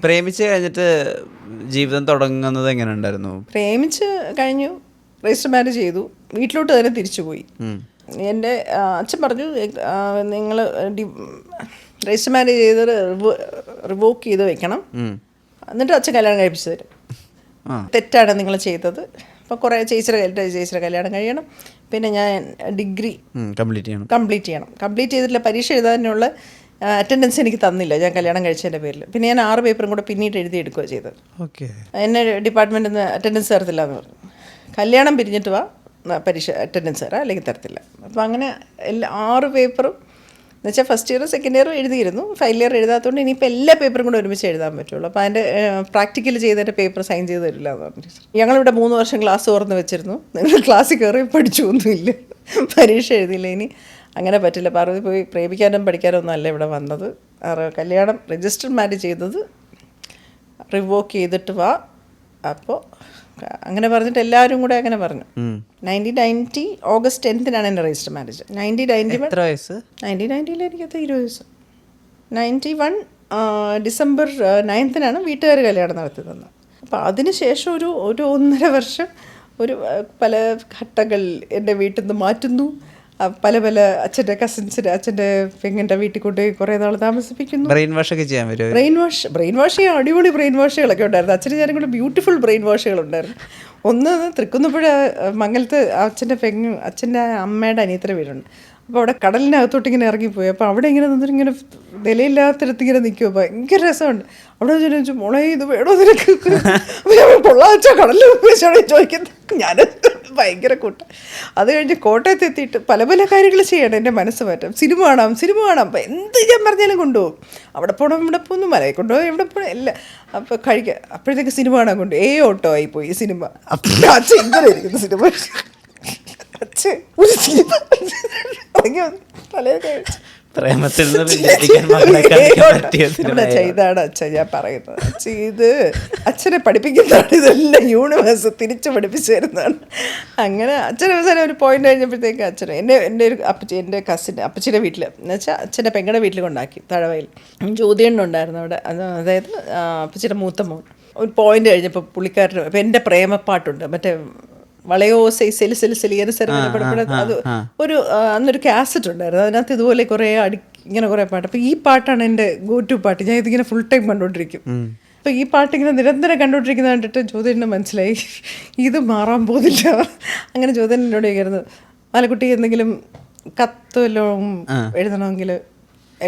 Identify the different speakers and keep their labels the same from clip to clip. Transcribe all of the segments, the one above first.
Speaker 1: പ്രേമിച്ച് കഴിഞ്ഞിട്ട് ജീവിതം തുടങ്ങുന്നത് എങ്ങനെ ഉണ്ടായിരുന്നു?
Speaker 2: പ്രേമിച്ച് കഴിഞ്ഞു, രജിസ്റ്റർ മാരേജ് ചെയ്തു, വീട്ടിലോട്ട് തന്നെ തിരിച്ചു പോയി. എൻ്റെ അച്ഛൻ പറഞ്ഞു, നിങ്ങൾ രജിസ്റ്റർ മാരേജ് ചെയ്ത് റിവോക്ക് ചെയ്ത് വെക്കണം, എന്നിട്ട് അച്ഛൻ കല്യാണം കഴിപ്പിച്ചു തരും. തെറ്റാണ് നിങ്ങൾ ചെയ്തത്. അപ്പോൾ കുറേ ചേച്ചിയുടെ കല്യാണം കഴിയണം, പിന്നെ ഞാൻ ഡിഗ്രി കംപ്ലീറ്റ് ചെയ്തിട്ടില്ല, പരീക്ഷ എഴുതാനുള്ള അറ്റൻഡൻസ് എനിക്ക് തന്നില്ല ഞാൻ കല്യാണം കഴിച്ചതിൻ്റെ പേരിൽ. പിന്നെ ഞാൻ 6 പേപ്പറും കൂടെ പിന്നീട് എഴുതിയെടുക്കുക ചെയ്തത്. എന്നെ ഡിപ്പാർട്ട്മെൻറ്റിൽ നിന്ന് അറ്റൻഡൻസ് തരത്തില്ല എന്ന് പറഞ്ഞു. കല്യാണം പിരിഞ്ഞിട്ട് വാ, പരീക്ഷ അറ്റൻഡൻസ് തരാം, അല്ലെങ്കിൽ തരത്തില്ല. അപ്പോൾ അങ്ങനെ 6 പേപ്പറും എന്നുവെച്ചാൽ ഫസ്റ്റ് ഇയറും സെക്കൻഡ് ഇയറും എഴുതിയിരുന്നു, ഫൈനൽ ഇയർ എഴുതാത്തതുകൊണ്ട് ഇനിയിപ്പോൾ എല്ലാ പേപ്പറും കൂടെ ഒരുമിച്ച് എഴുതാൻ പറ്റുള്ളൂ. അപ്പോൾ അതിൻ്റെ പ്രാക്ടിക്കൽ ചെയ്തതിൻ്റെ പേപ്പർ സൈൻ ചെയ്ത് തരില്ല എന്ന് പറഞ്ഞു. ഞങ്ങളിവിടെ 3 വർഷം ക്ലാസ് തുറന്ന് വെച്ചിരുന്നു, നിങ്ങൾ ക്ലാസ്സിൽ കയറി പഠിച്ചു ഒന്നുമില്ല, പരീക്ഷ എഴുതിയില്ല. ഇനി അങ്ങനെ പറ്റില്ല, പാർവതി പോയി പ്രേമിക്കാനും പഠിക്കാനും ഒന്നും അല്ല ഇവിടെ വന്നത്. കല്യാണം രജിസ്റ്റർ മാരേജ് ചെയ്തത് റിവോക്ക് ചെയ്തിട്ട് വാ. അപ്പോൾ അങ്ങനെ പറഞ്ഞിട്ട് എല്ലാവരും കൂടെ അങ്ങനെ പറഞ്ഞു. 1990 ഓഗസ്റ്റ് 10 എൻ്റെ രജിസ്റ്റർ മാരേജ്. 1990 എനിക്കത് 20 വയസ്സ്. 91 ഡിസംബർ 9 വീട്ടുകാർ കല്യാണം നടത്തി തന്നത്. അപ്പോൾ അതിനുശേഷം ഒരു 1.5 വർഷം പല ഘട്ടങ്ങൾ എൻ്റെ വീട്ടിൽ നിന്ന് മാറ്റുന്നു, പല അച്ഛൻ്റെ കസിൻസിൻ്റെ അച്ഛൻ്റെ പെങ്ങിൻ്റെ വീട്ടിൽ കൊണ്ടുപോയി കുറേ നാൾ താമസിപ്പിക്കുന്നു.
Speaker 1: ബ്രെയിൻ വാഷ്
Speaker 2: ചെയ്യാൻ അടിപൊളി ബ്രെയിൻ വാഷുകളൊക്കെ ഉണ്ടായിരുന്നു. അച്ഛന് ഞാനും കൂടെ ബ്യൂട്ടിഫുൾ ബ്രെയിൻ വാഷുകളുണ്ടായിരുന്നു. ഒന്ന് തൃക്കുന്നപ്പുഴ മംഗലത്ത് അച്ഛൻ്റെ അമ്മയുടെ അനിയത്തിൻ്റെ വീടുണ്ട്. അപ്പോൾ അവിടെ കടലിനകത്തോട്ട് ഇങ്ങനെ ഇറങ്ങിപ്പോയി. അപ്പോൾ അവിടെ ഇങ്ങനെ നിന്നിട്ട് ഇങ്ങനെ നിലയില്ലാത്തിടത്ത് ഇങ്ങനെ നിൽക്കുമോ, ഭയങ്കര രസമുണ്ട്. അവിടെ ചോദിച്ചു, മോളെ ഇത് വേണോ നിനക്ക്, പൊള്ളാച്ച കടലിൽ ചോദിക്കുന്നത്. ഞാൻ ഭയങ്കര കൂട്ടം. അത് കഴിഞ്ഞ് കോട്ടയത്ത് എത്തിയിട്ട് പല കാര്യങ്ങൾ ചെയ്യണം, എൻ്റെ മനസ്സ് മാറ്റാം. സിനിമ കാണാം, എന്ത് ഞാൻ പറഞ്ഞാലും കൊണ്ടുപോകും. അവിടെ പോകണം, ഇവിടെ പോകുന്നു, മലയിൽ കൊണ്ടുപോകും, എവിടെ പോകണം എല്ലാം. അപ്പോൾ കഴിക്കുക. അപ്പോഴത്തേക്ക് സിനിമ കാണാൻ കൊണ്ടുപോയി. ഓട്ടോ ആയിപ്പോയി സിനിമ. അച്ഛൻ ഇങ്ങനെ ഇരിക്കുന്നു സിനിമ. അച്ഛൻ ഒരു സിനിമ ഇതാണ് അച്ഛൻ ഞാൻ പറയുന്നത്. ഇത് അച്ഛനെ പഠിപ്പിക്കുന്നതാണ്, ഇതെല്ലാം യൂണിവേഴ്സ് തിരിച്ചു പഠിപ്പിച്ചു തരുന്നതാണ്. അങ്ങനെ അച്ഛൻ അവസാനം ഒരു പോയിന്റ് കഴിഞ്ഞപ്പോഴത്തേക്ക് അച്ഛൻ എൻ്റെ ഒരു എൻ്റെ കസിൻ അപ്പച്ചിയുടെ വീട്ടിൽ എന്ന് വെച്ചാൽ അച്ഛൻ്റെ പെങ്ങളുടെ വീട്ടിൽ കൊണ്ടാക്കി. തഴവയിൽ ജ്യോതിയണ്ണുണ്ടായിരുന്നു അവിടെ. അതായത് അപ്പച്ചിയുടെ മൂത്ത മോൻ. ഒരു പോയിന്റ് കഴിഞ്ഞപ്പോൾ പുള്ളിക്കാരന് ഇപ്പം എൻ്റെ പ്രേമപ്പാട്ടുണ്ട്, മറ്റേ വളയോ സെലി അത് ഒരു അന്നൊരു കാസറ്റ് ഉണ്ടായിരുന്നു. അതിനകത്ത് ഇതുപോലെ കുറേ ഇങ്ങനെ കുറേ പാട്ട്. അപ്പോൾ ഈ പാട്ടാണ് എൻ്റെ ഗോ ടു പാട്ട്. ഞാൻ ഇതിങ്ങനെ ഫുൾ ടൈം കണ്ടുകൊണ്ടിരിക്കും. അപ്പോൾ ഈ പാട്ടിങ്ങനെ നിരന്തരം കണ്ടുകൊണ്ടിരിക്കുന്നത് കണ്ടിട്ട് ജ്യോതിന് മനസ്സിലായി ഇത് മാറാൻ പോകുന്നില്ല. അങ്ങനെ ജ്യോതിൻ എന്നോട് ചോദിക്കരുത്, മാലക്കുട്ടി എന്തെങ്കിലും കത്തുവല്ലോം എഴുതണമെങ്കിൽ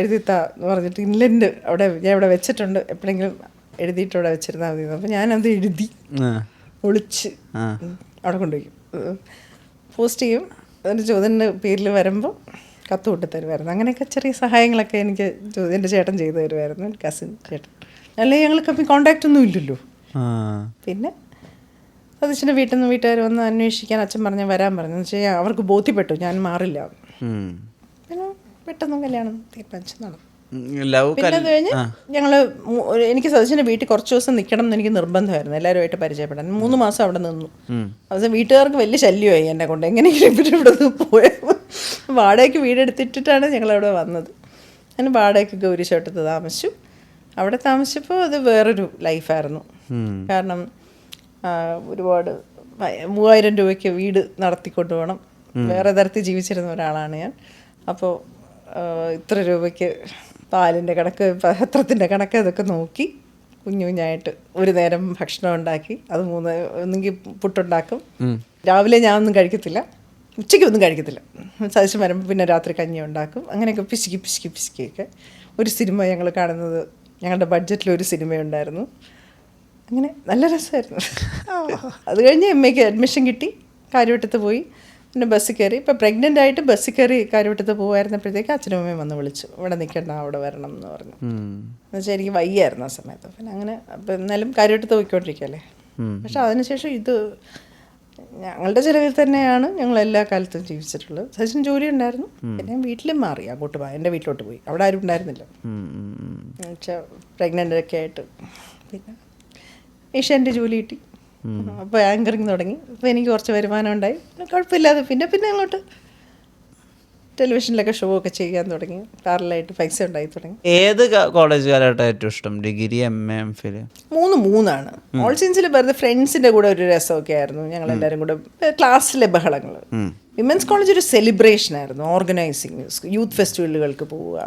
Speaker 2: എഴുതിത്താ എന്ന് പറഞ്ഞിട്ട് ഇൻലൻഡ് ഞാൻ ഇവിടെ വെച്ചിട്ടുണ്ട്, എപ്പോഴെങ്കിലും എഴുതിയിട്ട് അവിടെ വെച്ചിരുന്നാൽ മതി. അപ്പോൾ ഞാനത് എഴുതി ഒളിച്ച് അവിടെ കൊണ്ടുപോയി പോസ്റ്റ് ചെയ്യും. അതിൻ്റെ ജ്യോതിൻ്റെ പേരിൽ വരുമ്പോൾ കത്ത് കൊണ്ടു തരുമായിരുന്നു. അങ്ങനെയൊക്കെ ചെറിയ സഹായങ്ങളൊക്കെ എനിക്ക് എൻ്റെ ചേട്ടൻ ചെയ്തു തരുമായിരുന്നു, കസിൻ ചേട്ടൻ. അല്ലെങ്കിൽ ഞങ്ങൾ തമ്മിൽ കോണ്ടാക്റ്റ് ഒന്നും ഇല്ലല്ലോ. പിന്നെ സതീശൻ്റെ വീട്ടിൽ നിന്ന് വീട്ടുകാർ വന്ന് അന്വേഷിക്കാൻ അച്ഛൻ വരാൻ പറഞ്ഞു. എന്ന് വെച്ചാൽ അവർക്ക് ബോധ്യപ്പെട്ടു ഞാൻ മാറില്ല. പിന്നെ പെട്ടെന്ന് കല്യാണം തീരുമാനിച്ചു നടന്നു. പിന്നെ അത് കഴിഞ്ഞ് എനിക്ക് സതീശൻ്റെ വീട്ടിൽ കുറച്ച് ദിവസം നിൽക്കണം എന്ന് എനിക്ക് നിർബന്ധമായിരുന്നു, എല്ലാവരുമായിട്ട് പരിചയപ്പെടാൻ. 3 മാസം അവിടെ നിന്നു. അത് വീട്ടുകാർക്ക് വലിയ ശല്യമായി എന്നെ കൊണ്ട്. എങ്ങനെയെങ്കിലും ഇവിടെ നിന്ന് പോയപ്പോൾ വാടകയ്ക്ക് വീടെടുത്തിട്ടിട്ടാണ് ഞങ്ങളവിടെ വന്നത്. ഞാൻ വാടകയ്ക്ക് ഗൗരീശോട്ടത്ത് താമസിച്ചു. അവിടെ താമസിച്ചപ്പോൾ അത് വേറൊരു ലൈഫായിരുന്നു. കാരണം ഒരുപാട് 3000 രൂപയ്ക്ക് വീട് നടത്തിക്കൊണ്ടു പോകണം. വേറെ തരത്തിൽ ജീവിച്ചിരുന്ന ഒരാളാണ് ഞാൻ. അപ്പോൾ ഇത്ര രൂപയ്ക്ക് പാലിൻ്റെ കണക്ക്, പത്രത്തിൻ്റെ കണക്ക് അതൊക്കെ നോക്കി കുഞ്ഞായിട്ട് ഒരു നേരം ഭക്ഷണം ഉണ്ടാക്കി. അത് ഒന്നെങ്കിൽ പുട്ടുണ്ടാക്കും. രാവിലെ ഞാനൊന്നും കഴിക്കത്തില്ല, ഉച്ചയ്ക്കൊന്നും കഴിക്കത്തില്ല. സദസ്യം വരുമ്പോൾ പിന്നെ രാത്രി കഞ്ഞി ഉണ്ടാക്കും. അങ്ങനെയൊക്കെ പിശുക്കിയൊക്കെ ഒരു സിനിമ ഞങ്ങൾ കാണുന്നത്, ഞങ്ങളുടെ ബഡ്ജറ്റിലൊരു സിനിമയുണ്ടായിരുന്നു. അങ്ങനെ നല്ല രസമായിരുന്നു. അത് കഴിഞ്ഞ് MA അഡ്മിഷൻ കിട്ടി, കാര്യവട്ടത്ത് പോയി. പിന്നെ ബസ്സിൽ കയറി. ഇപ്പം പ്രഗ്നൻ്റ് ആയിട്ട് ബസ്സിൽ കയറി കാര്യവട്ടത്ത് പോകുമായിരുന്നപ്പോഴത്തേക്ക് അച്ഛനും അമ്മയും വന്ന് വിളിച്ചു, ഇവിടെ നിൽക്കണ്ട അവിടെ വരണം എന്ന് പറഞ്ഞു. എന്നുവെച്ചാൽ എനിക്ക് വയ്യായിരുന്നു ആ സമയത്ത്. പിന്നെ അങ്ങനെ അപ്പം എന്നാലും കാര്യവട്ടത്ത് പോയിക്കൊണ്ടിരിക്കുകയല്ലേ. പക്ഷെ അതിനുശേഷം ഇത് ഞങ്ങളുടെ ചിലവിൽ തന്നെയാണ് ഞങ്ങൾ എല്ലാ കാലത്തും ജീവിച്ചിട്ടുള്ളത്. സച്ചിൻ ജോലി ഉണ്ടായിരുന്നു. പിന്നെ വീട്ടിലും മാറി, അങ്ങോട്ട് പോയി എൻ്റെ വീട്ടിലോട്ട് പോയി. അവിടെ ആരും ഉണ്ടായിരുന്നില്ല എന്നുവെച്ചാൽ പ്രഗ്നൻ്റൊക്കെ ആയിട്ട്. പിന്നെ ഏഷ്യാൻ്റെ ജോലി കിട്ടി. അപ്പോൾ ആങ്കറിങ് തുടങ്ങി. അപ്പോൾ എനിക്ക് കുറച്ച് വരുമാനം ഉണ്ടായി. കുഴപ്പമില്ലാതെ പിന്നെ അങ്ങോട്ട് ടെലിവിഷനിലൊക്കെ ഷോ ഒക്കെ ചെയ്യാൻ തുടങ്ങി, പാരലായിട്ട് പൈസ ഉണ്ടായി തുടങ്ങി.
Speaker 1: ഏത് കോളേജ് കാലഘട്ടം ഏറ്റവും ഇഷ്ടം? Degree, MA, MPhil?
Speaker 2: മൂന്നാണ്. ഓൾ സയൻസിൽ വെറുതെ ഫ്രണ്ട്സിൻ്റെ കൂടെ ഒരു രസമൊക്കെ ആയിരുന്നു, ഞങ്ങളെല്ലാവരും കൂടെ ക്ലാസ്സിലെ ബഹളങ്ങൾ. വിമൻസ് കോളേജ് ഒരു സെലിബ്രേഷൻ ആയിരുന്നു, ഓർഗനൈസിങ്, യൂത്ത് ഫെസ്റ്റിവലുകൾക്ക് പോവുക,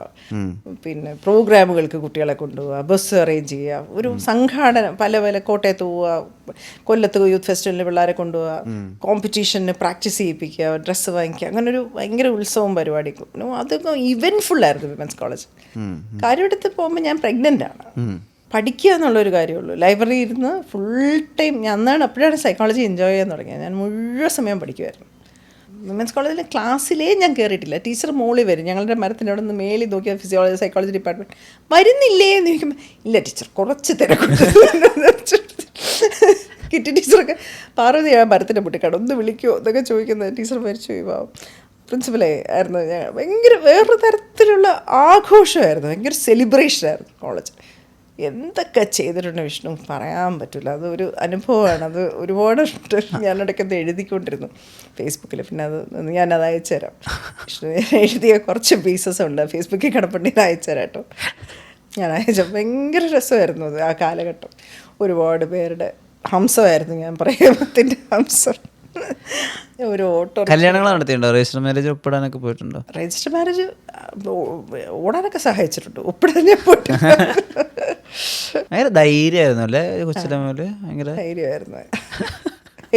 Speaker 2: പിന്നെ പ്രോഗ്രാമുകൾക്ക് കുട്ടികളെ കൊണ്ടുപോവുക, ബസ് അറേഞ്ച് ചെയ്യുക, ഒരു സംഘാടന പല കോട്ടയത്ത് പോവുക, കൊല്ലത്ത് യൂത്ത് ഫെസ്റ്റിവലിന് പിള്ളേരെ കൊണ്ടുപോവുക, കോമ്പറ്റീഷന് പ്രാക്ടീസ് ചെയ്യിപ്പിക്കുക, ഡ്രസ്സ് വാങ്ങിക്കുക, അങ്ങനെ ഒരു ഭയങ്കര ഉത്സവം പരിപാടിക്കും. അതൊക്കെ ഇവൻറ്റ്ഫുൾ ആയിരുന്നു വിമൻസ് കോളേജ്. കാര്യമെടുത്ത് പോകുമ്പോൾ ഞാൻ പ്രഗ്നൻ്റ് ആണ്. പഠിക്കുക എന്നുള്ളൊരു കാര്യമുള്ളൂ. ലൈബ്രറി ഇരുന്ന് ഫുൾ ടൈം അപ്പോഴാണ് സൈക്കോളജി എൻജോയ് ചെയ്യാൻ തുടങ്ങിയത്. ഞാൻ മുഴുവൻ സമയം പഠിക്കുമായിരുന്നു. വിമൻസ് കോളേജിലെ ക്ലാസ്സിലേ ഞാൻ കയറിയിട്ടില്ല. ടീച്ചർ മോളിൽ വരും, ഞങ്ങളുടെ മരത്തിൻ്റെ അവിടെ നിന്ന് മേളിൽ നോക്കിയാൽ ഫിസിയോളജി സൈക്കോളജി ഡിപ്പാർട്ട്മെൻറ്റ് വരുന്നില്ലേ എന്ന് ചോദിക്കുമ്പോൾ ഇല്ല ടീച്ചർ കുറച്ച് തിരക്കുണ്ട്. കിറ്റി ടീച്ചറൊക്കെ പാർവതി മരത്തിൻ്റെ മുട്ടിക്കാട് ഒന്ന് വിളിക്കുമോ എന്നൊക്കെ ചോദിക്കുന്നത്. ടീച്ചർ മരിച്ചു പോയി, പ്രിൻസിപ്പലേ ആയിരുന്നു. ഞാൻ ഭയങ്കര വേറൊരു തരത്തിലുള്ള ആഘോഷമായിരുന്നു, ഭയങ്കര സെലിബ്രേഷനായിരുന്നു കോളേജ്. എന്തൊക്കെ ചെയ്തിട്ടുണ്ട് വിഷ്ണു പറയാൻ പറ്റില്ല. അതൊരു അനുഭവമാണ്. അത് ഒരുപാട് ഞാനിടയ്ക്കൊന്ന് എഴുതിക്കൊണ്ടിരുന്നു ഫേസ്ബുക്കിൽ. പിന്നെ ഞാനത് അയച്ചു തരാം. വിഷ്ണു എഴുതിയ കുറച്ച് പീസസ് ഉണ്ട് ഫേസ്ബുക്കിൽ കിടപ്പുണ്ടെങ്കിൽ അയച്ചു തരാം കേട്ടോ. ഞാൻ അയച്ച ഭയങ്കര രസമായിരുന്നു അത്. ആ കാലഘട്ടം ഒരുപാട് പേരുടെ ഹംസമായിരുന്നു. ഞാൻ പ്രേമത്തിൻ്റെ ഹംസം. ഒരു ഓട്ടോ
Speaker 1: കല്യാണങ്ങൾ നടത്തിയിട്ടുണ്ടോ? രജിസ്റ്റർ മാരേജ് ഒപ്പിടാനൊക്കെ പോയിട്ടുണ്ടോ?
Speaker 2: രജിസ്റ്റർ മാരേജ് ഓടാനൊക്കെ സഹായിച്ചിട്ടുണ്ട്, ഒപ്പിടാൻ ഞാൻ പോയിട്ടില്ല.
Speaker 1: ഭയങ്കര ധൈര്യമായിരുന്നു അല്ലേ കൊച്ചിലെ മുതല്? ഭയങ്കര
Speaker 2: ധൈര്യമായിരുന്നു.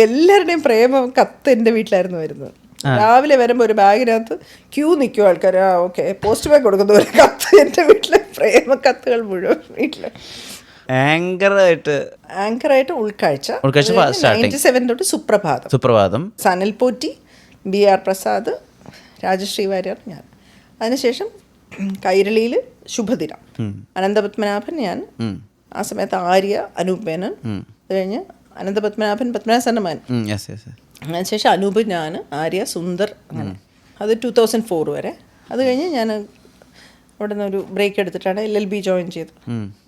Speaker 2: എല്ലാവരുടെയും പ്രേമം കത്ത് എൻ്റെ വീട്ടിലായിരുന്നു വരുന്നത്. രാവിലെ വരുമ്പോൾ ഒരു ബാഗിനകത്ത് ക്യൂ നിൽക്കും ആൾക്കാർ. ഓക്കെ പോസ്റ്റ് ബാഗ് കൊടുക്കുന്ന ഒരു കത്ത് എൻ്റെ വീട്ടിലെ പ്രേമ കത്തുകൾ മുഴുവൻ വീട്ടിൽ. ആങ്കറായിട്ട് ഉൾക്കാഴ്ച 97 തൊട്ട് സുപ്രഭാതം, സനൽ പോറ്റി, BR പ്രസാദ്, രാജശ്രീ വാര്യർ, ഞാൻ. അതിനുശേഷം കൈരളിയിൽ ശുഭദിനം, അനന്തപത്മനാഭൻ ഞാൻ. ആ സമയത്ത് ആര്യ, അനൂപ് മേനൻ. അത് കഴിഞ്ഞ് അനന്തപത്മനാഭൻ, പത്മനാഭ സന്നമാൻ. അതിനുശേഷം അനൂപ്, ഞാൻ, ആര്യ, സുന്ദർ, അങ്ങനെ. അത് 2004 വരെ. അത് കഴിഞ്ഞ് ഞാൻ അവിടെ നിന്ന് ഒരു ബ്രേക്ക് എടുത്തിട്ടാണ് LLB ജോയിൻ ചെയ്തത്.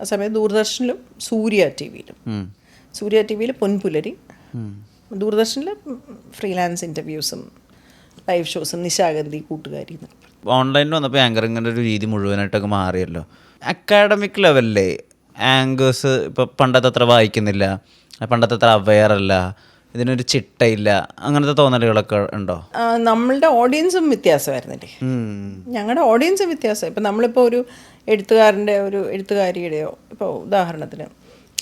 Speaker 2: ആ സമയത്ത് ദൂരദർശനിലും സൂര്യ ടി വിയിൽ പൊൻപുലരി, ദൂരദർശനിൽ ഫ്രീലാൻസ് ഇൻ്റർവ്യൂസും ലൈവ് ഷോസും, നിശാഗന്ധി, കൂട്ടുകാരി.
Speaker 1: ഓൺലൈനിൽ വന്നപ്പോൾ ആങ്കറിങ്ങിൻ്റെ ഒരു രീതി മുഴുവനായിട്ടൊക്കെ മാറിയല്ലോ. അക്കാഡമിക് ലെവലിലെ ആങ്കേഴ്സ് ഇപ്പോൾ പണ്ടത്തെ അത്ര വായിക്കുന്നില്ല, പണ്ടത്തെ അത്ര അവെയർ അല്ല, ഇതിനൊരു ചിട്ടയില്ല, അങ്ങനത്തെ തോന്നലുകളൊക്കെ ഉണ്ടോ?
Speaker 2: നമ്മളുടെ ഓഡിയൻസും വ്യത്യാസമായിരുന്നില്ലേ? ഞങ്ങളുടെ ഓഡിയൻസും വ്യത്യാസം. ഇപ്പം നമ്മളിപ്പോൾ ഒരു എഴുത്തുകാരിയുടെയോ, ഇപ്പോൾ ഉദാഹരണത്തിന്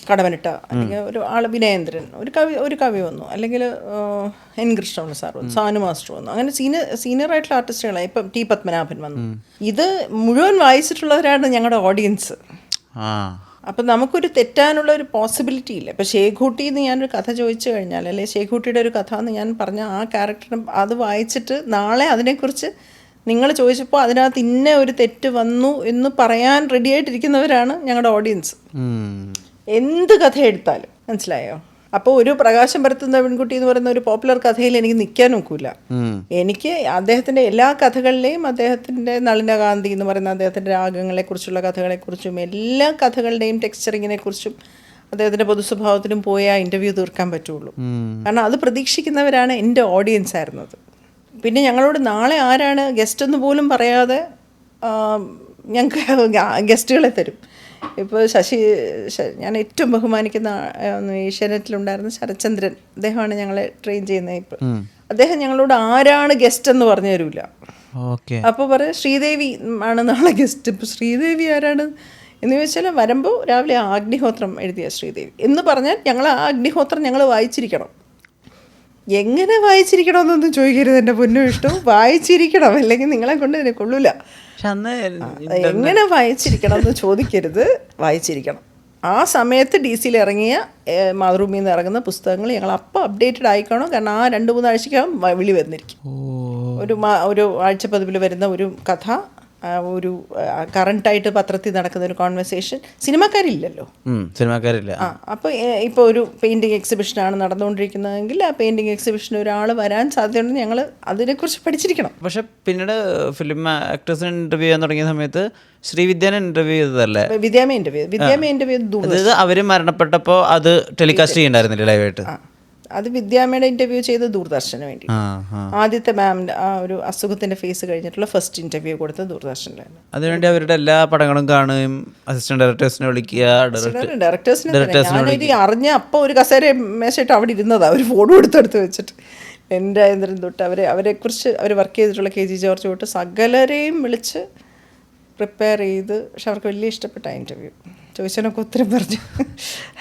Speaker 2: കടവനിട്ട, അല്ലെങ്കിൽ ഒരു ആൾ വിനയേന്ദ്രൻ, ഒരു കവി വന്നു, അല്ലെങ്കിൽ N കൃഷ്ണപിള്ള സാർ വന്നു, സാനു മാസ്റ്റർ വന്നു, അങ്ങനെ സീനിയർ ആയിട്ടുള്ള ആർട്ടിസ്റ്റുകളായി. ഇപ്പം T പത്മനാഭൻ വന്നു. ഇത് മുഴുവൻ വായിച്ചിട്ടുള്ളവരാണ് ഞങ്ങളുടെ ഓഡിയൻസ്. അപ്പം നമുക്കൊരു തെറ്റാനുള്ള ഒരു പോസിബിലിറ്റി ഇല്ല. ഇപ്പം ഷേഖൂട്ടി എന്ന് ഞാനൊരു കഥ ചോദിച്ചു കഴിഞ്ഞാൽ, അല്ലെങ്കിൽ ഷേഖൂട്ടിയുടെ ഒരു കഥ എന്ന് ഞാൻ പറഞ്ഞ ആ ക്യാരക്ടറിന് അത് വായിച്ചിട്ട് നാളെ അതിനെക്കുറിച്ച് നിങ്ങൾ ചോദിച്ചപ്പോൾ അതിനകത്ത് ഇന്ന ഒരു തെറ്റ് വന്നു എന്ന് പറയാൻ റെഡി ആയിട്ടിരിക്കുന്നവരാണ് ഞങ്ങളുടെ ഓഡിയൻസ്. എന്ത് കഥ എടുത്താലും, മനസ്സിലായോ? അപ്പോൾ ഒരു പ്രകാശം പരത്തുന്ന പെൺകുട്ടി എന്ന് പറയുന്ന ഒരു പോപ്പുലർ കഥയിൽ എനിക്ക് നിൽക്കാൻ നോക്കൂല. എനിക്ക് അദ്ദേഹത്തിൻ്റെ എല്ലാ കഥകളിലെയും, അദ്ദേഹത്തിൻ്റെ നളിനകാന്തി എന്ന് പറയുന്ന അദ്ദേഹത്തിൻ്റെ രാഗങ്ങളെക്കുറിച്ചുള്ള കഥകളെക്കുറിച്ചും എല്ലാ കഥകളുടെയും ടെക്സ്ചറിങ്ങിനെക്കുറിച്ചും അദ്ദേഹത്തിൻ്റെ പൊതുസ്വഭാവത്തിലും പോയി ആ ഇൻ്റർവ്യൂ തീർക്കാൻ പറ്റുള്ളൂ. കാരണം അത് പ്രതീക്ഷിക്കുന്നവരാണ് എൻ്റെ ഓഡിയൻസ് ആയിരുന്നത്. പിന്നെ ഞങ്ങളോട് നാളെ ആരാണ് ഗസ്റ്റ് എന്ന് പോലും പറയാതെ ഞങ്ങൾക്ക് ഗസ്റ്റുകളെ തരും. ഇപ്പോൾ ഞാൻ ഏറ്റവും ബഹുമാനിക്കുന്ന ഏഷ്യാനെറ്റിലുണ്ടായിരുന്ന ശരത്ചന്ദ്രൻ, അദ്ദേഹമാണ് ഞങ്ങളെ ട്രെയിൻ ചെയ്യുന്നത്. ഇപ്പോൾ അദ്ദേഹം ഞങ്ങളോട് ആരാണ് ഗസ്റ്റ് എന്ന് പറഞ്ഞു തരില്ല. അപ്പോൾ പറയും ശ്രീദേവി ആണ് നാളെ ഗസ്റ്റ്. ഇപ്പോൾ ശ്രീദേവി ആരാണ് എന്ന് ചോദിച്ചാൽ വരുമ്പോൾ രാവിലെ അഗ്നിഹോത്രം എഴുതിയ ശ്രീദേവി എന്ന് പറഞ്ഞാൽ ഞങ്ങൾ ആ അഗ്നിഹോത്രം ഞങ്ങൾ വായിച്ചിരിക്കണം. എങ്ങനെ വായിച്ചിരിക്കണമെന്നൊന്നും ചോദിക്കരുത് എൻ്റെ പൊന്നു ഇഷ്ടം, വായിച്ചിരിക്കണം, അല്ലെങ്കിൽ നിങ്ങളെ കൊണ്ട് ഇതിനെ കൊള്ളൂല. എങ്ങനെ വായിച്ചിരിക്കണം എന്ന് ചോദിക്കരുത്, വായിച്ചിരിക്കണം. ആ സമയത്ത് DC ഇറങ്ങിയ മാതൃഭൂമിയിൽ നിന്ന് ഇറങ്ങുന്ന പുസ്തകങ്ങൾ ഞങ്ങൾ അപ്പോൾ അപ്ഡേറ്റഡ് ആയിക്കോണം. കാരണം ആ 2-3 ആഴ്ചക്കകം വിളി വന്നിരിക്കും. ഒരു ആഴ്ചപ്പതിപ്പിൽ വരുന്ന ഒരു കഥ, ഒരു കറണ്ടായിട്ട് പത്രത്തിൽ നടക്കുന്ന ഒരു കോൺവെർസേഷൻ. സിനിമാക്കാരില്ലല്ലോ. അപ്പോൾ ഇപ്പോൾ ഒരു പെയിൻറ്റിങ് എക്സിബിഷനാണ് നടന്നുകൊണ്ടിരിക്കുന്നതെങ്കിൽ ആ പെയിൻറ്റിങ് എക്സിബിഷന് ഒരാൾ വരാൻ സാധ്യതയുണ്ടെന്ന് ഞങ്ങൾ അതിനെക്കുറിച്ച് പഠിച്ചിരിക്കണം.
Speaker 1: പക്ഷെ പിന്നീട് ഫിലിം ആക്ടേഴ്സിന് ഇൻ്റർവ്യൂ ചെയ്യാൻ തുടങ്ങിയ സമയത്ത് ശ്രീവിദ്യാനെ ഇൻ്റർവ്യൂ ചെയ്തതല്ലേ? വിദ്യാമ ഇൻ്റർവ്യൂ അതായത് അവർ മരണപ്പെട്ടപ്പോൾ അത് ടെലികാസ്റ്റ് ചെയ്യണ്ടായിരുന്നില്ല ലൈവായിട്ട്?
Speaker 2: അത് വിദ്യാമ്മയുടെ ഇൻ്റർവ്യൂ ചെയ്ത് ദൂരദർശന് വേണ്ടി.
Speaker 1: ആ ആ
Speaker 2: ആദ്യത്തെ മാമിൻ്റെ ആ ഒരു അസുഖത്തിൻ്റെ ഫേസ് കഴിഞ്ഞിട്ടുള്ള ഫസ്റ്റ് ഇൻ്റർവ്യൂ കൊടുത്തത് ദൂരദർശനിലായിരുന്നു.
Speaker 1: അതിനുവേണ്ടി അവരുടെ എല്ലാ പടങ്ങളും കാണുകയും അസിസ്റ്റന്റ് ഡയറക്ടേഴ്സിനെ വിളിക്കുക,
Speaker 2: ഡയറക്ടേഴ്സിനെ ഞാനൊരു അറിഞ്ഞ അപ്പോൾ ഒരു കസേര മേശയിട്ട് അവിടെ ഇരുന്നതാണ്, ഒരു ഫോട്ടോ എടുത്തെടുത്ത് വെച്ചിട്ട് എൻ രാജേന്ദ്രൻ തൊട്ട് അവരെക്കുറിച്ച് അവർ വർക്ക് ചെയ്തിട്ടുള്ള KG ജോർജ് തൊട്ട് സകലരെയും വിളിച്ച് പ്രിപ്പയർ ചെയ്ത്. പക്ഷെ അവർക്ക് വലിയ ഇഷ്ടപ്പെട്ട ഇൻ്റർവ്യൂ, ചോദിച്ചതിനൊക്കെ ഉത്തരം പറഞ്ഞു.